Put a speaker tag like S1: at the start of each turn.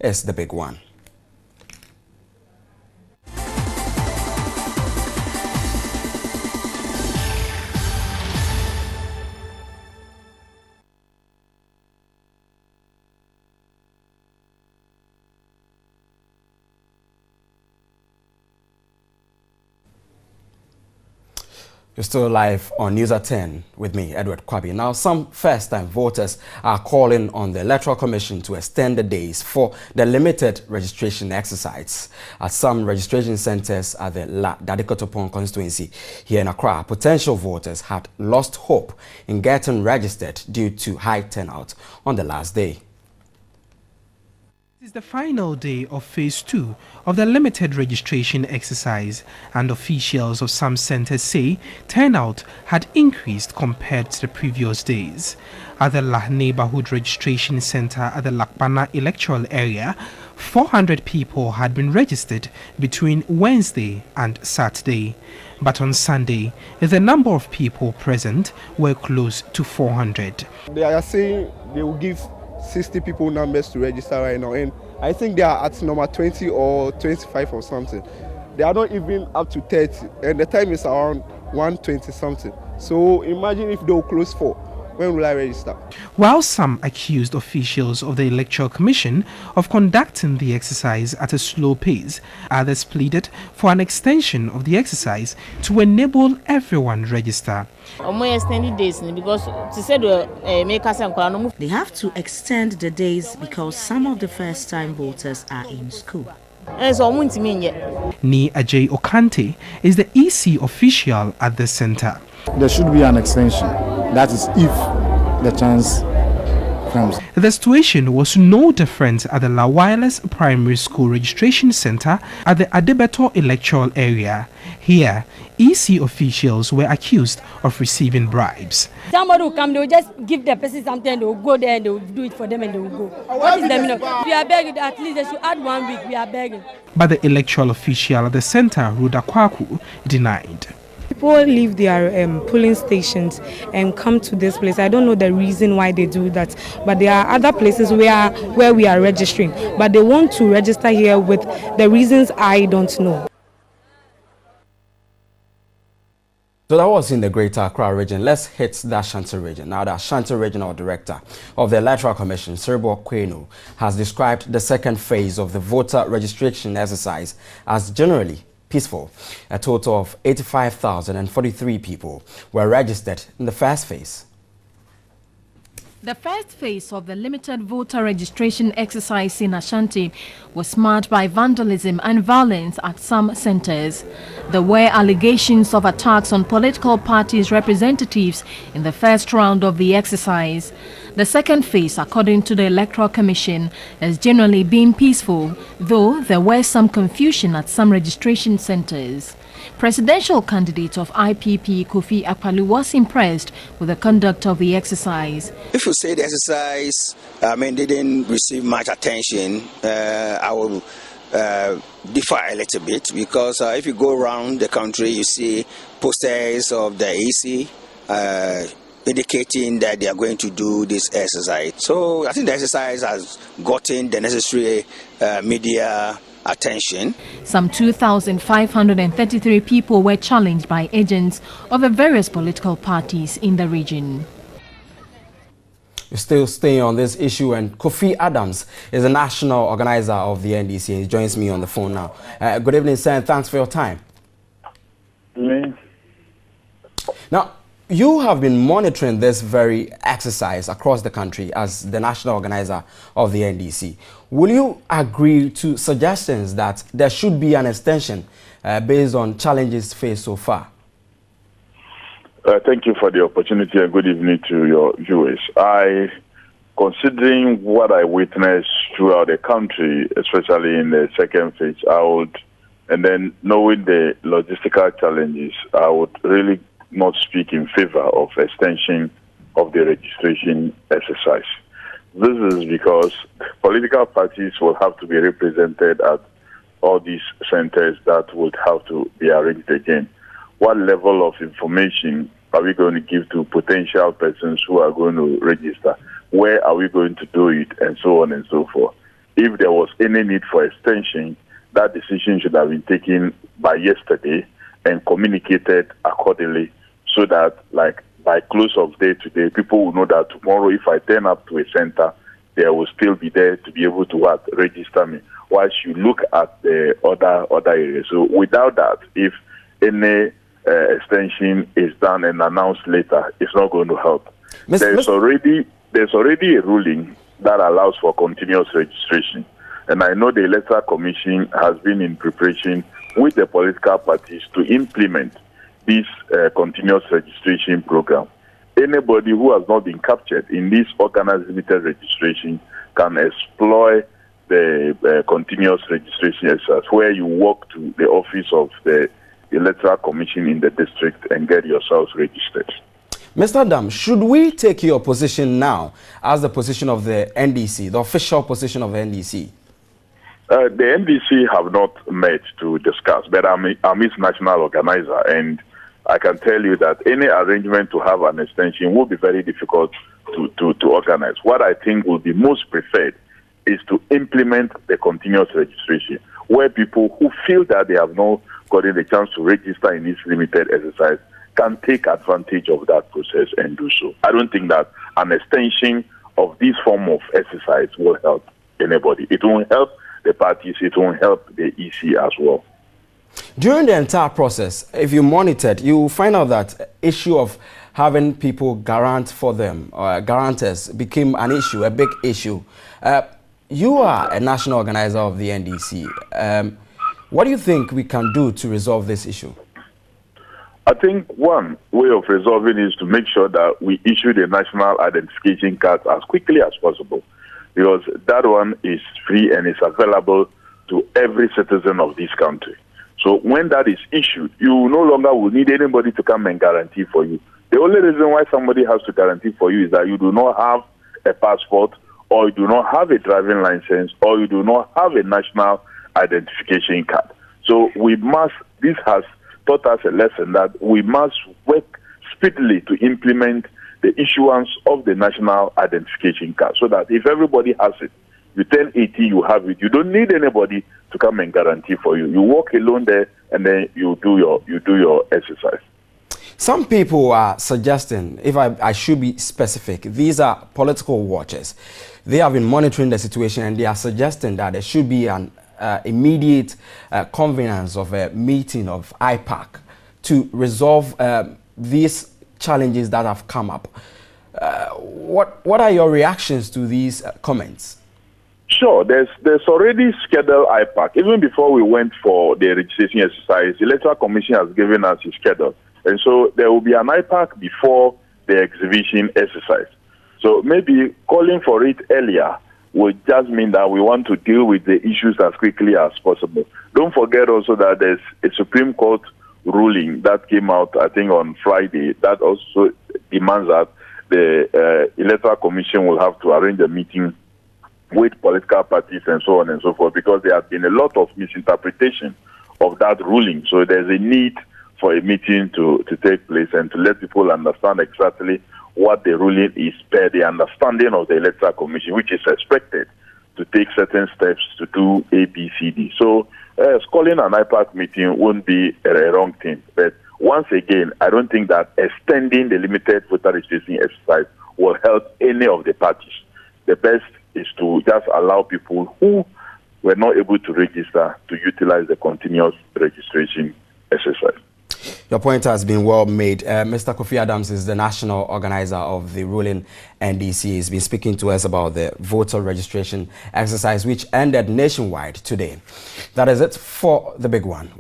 S1: is the big one. You're still live on News at 10 with me, Edward Kwabi. Now, some first-time voters are calling on the Electoral Commission to extend the days for the limited registration exercise at some registration centers at the Dadekotopon constituency here in Accra. Potential voters had lost hope in getting registered due to high turnout on the last day.
S2: It is the final day of Phase 2 of the limited registration exercise, and officials of some centers say turnout had increased compared to the previous days. At the La Neighborhood Registration Center at the Lakpana electoral area, 400 people had been registered between Wednesday and Saturday. But on Sunday, the number of people present were close to 400.
S3: They are saying they will give 60 people numbers to register right now, and I think they are at number 20 or 25 or something. They are not even up to 30, and the time is around 1:20 something. So imagine if they will close 4. When will I register?
S2: While some accused officials of the Electoral Commission of conducting the exercise at a slow pace, others pleaded for an extension of the exercise to enable everyone register.
S4: They have to extend the days because some of the first-time voters are in school.
S2: Ni Ajay Okante is the EC official at the center.
S5: There should be an extension. That is if the chance comes.
S2: The situation was no different at the La Wireless Primary School Registration Center at the Adebeto electoral area. Here, EC officials were accused of receiving bribes.
S6: Somebody will come, they will just give the person something, they will go there and they will do it for them and they will go. What is the meaning? We are begging, at least they should add 1 week, we are begging.
S2: But the electoral official at the center, Ruda Kwaku, denied.
S7: People leave their polling stations and come to this place. I don't know the reason why they do that, but there are other places where we are registering, but they want to register here with the reasons I don't know.
S1: So that was in the Greater Accra region. Let's hit the Ashanti region. Now, the Ashanti Regional Director of the Electoral Commission, Siribo Kwenu, has described the second phase of the voter registration exercise as generally peaceful. A total of 85,043 people were registered in the first phase.
S8: The first phase of the limited voter registration exercise in Ashanti was marred by vandalism and violence at some centers. There were allegations of attacks on political parties' representatives in the first round of the exercise. The second phase, according to the Electoral Commission, has generally been peaceful, though there were some confusion at some registration centers. Presidential candidate of IPP, Kofi Akpaloo, was impressed with the conduct of the exercise.
S9: If you say the exercise, didn't receive much attention, I will differ a little bit, because if you go around the country, you see posters of the EC indicating that they are going to do this exercise. So I think the exercise has gotten the necessary media attention.
S8: Some 2,533 people were challenged by agents of the various political parties in the region.
S1: We're still staying on this issue, and Kofi Adams is the national organizer of the NDC. He joins me on the phone now. Good evening, sir, and thanks for your time. Now, you have been monitoring this very exercise across the country as the national organizer of the NDC. Will you agree to suggestions that there should be an extension based on challenges faced so far?
S10: Thank you for the opportunity, and good evening to your viewers. Considering what I witnessed throughout the country, especially in the second phase, and then knowing the logistical challenges, I would really not speak in favor of extension of the registration exercise. This is because political parties will have to be represented at all these centers that would have to be arranged again. What level of information are we going to give to potential persons who are going to register? Where are we going to do it? And so on and so forth. if there was any need for extension, that decision should have been taken by yesterday and communicated accordingly, so that, like, by close of day today, people will know that tomorrow, if I turn up to a center, they will still be there to be able to register me. Whilst you look at the other areas. So without that, if any extension is done and announced later, it's not going to help. There's already a ruling that allows for continuous registration. And I know the Electoral Commission has been in preparation with the political parties to implement this continuous registration program. Anybody who has not been captured in this organized limited registration can exploit the continuous registration exercise, where you walk to the office of the Electoral Commission in the district and get yourselves registered.
S1: Mr. Dam, should we take your position now as the position of the NDC, the official position of the NDC?
S10: The NDC have not met to discuss, but I'm its national organizer, and I can tell you that any arrangement to have an extension will be very difficult to organize. What I think will be most preferred is to implement the continuous registration, where people who feel that they have not gotten the chance to register in this limited exercise can take advantage of that process and do so. I don't think that an extension of this form of exercise will help anybody. It won't help the parties, it won't help the EC as well.
S1: During the entire process, if you monitored, you find out that issue of having people garant for them, or guarantors, became an issue, a big issue. You are a national organizer of the NDC. What do you think we can do to resolve this issue?
S10: I think one way of resolving is to make sure that we issue the national identification card as quickly as possible, because that one is free and is available to every citizen of this country. So when that is issued, you no longer will need anybody to come and guarantee for you. The only reason why somebody has to guarantee for you is that you do not have a passport, or you do not have a driving license, or you do not have a national identification card. So this has taught us a lesson that we must work speedily to implement the issuance of the national identification card, so that if everybody has it, you turn 18, you have it. You don't need anybody to come and guarantee for you. You walk alone there, and then you do your exercise.
S1: Some people are suggesting, if I should be specific, these are political watchers. They have been monitoring the situation, and they are suggesting that there should be an immediate convening of a meeting of IPAC to resolve these challenges that have come up. What are your reactions to these comments?
S10: Sure, there's already scheduled IPAC. Even before we went for the registration exercise, the Electoral Commission has given us a schedule. And so there will be an IPAC before the exhibition exercise. So maybe calling for it earlier would just mean that we want to deal with the issues as quickly as possible. Don't forget also that there's a Supreme Court ruling that came out, I think, on Friday, that also demands that the Electoral Commission will have to arrange a meeting with political parties and so on and so forth, because there has been a lot of misinterpretation of that ruling. So there's a need for a meeting to take place and to let people understand exactly what the ruling is per the understanding of the Electoral Commission, which is expected to take certain steps to do A, B, C, D. So calling an IPAC meeting won't be a wrong thing. But once again, I don't think that extending the limited voter registration exercise will help any of the parties. The best is to just allow people who were not able to register to utilize the continuous registration exercise.
S1: Your point has been well made. Mr. Kofi Adams is the national organizer of the ruling NDC. He's been speaking to us about the voter registration exercise, which ended nationwide today. That is it for the big one.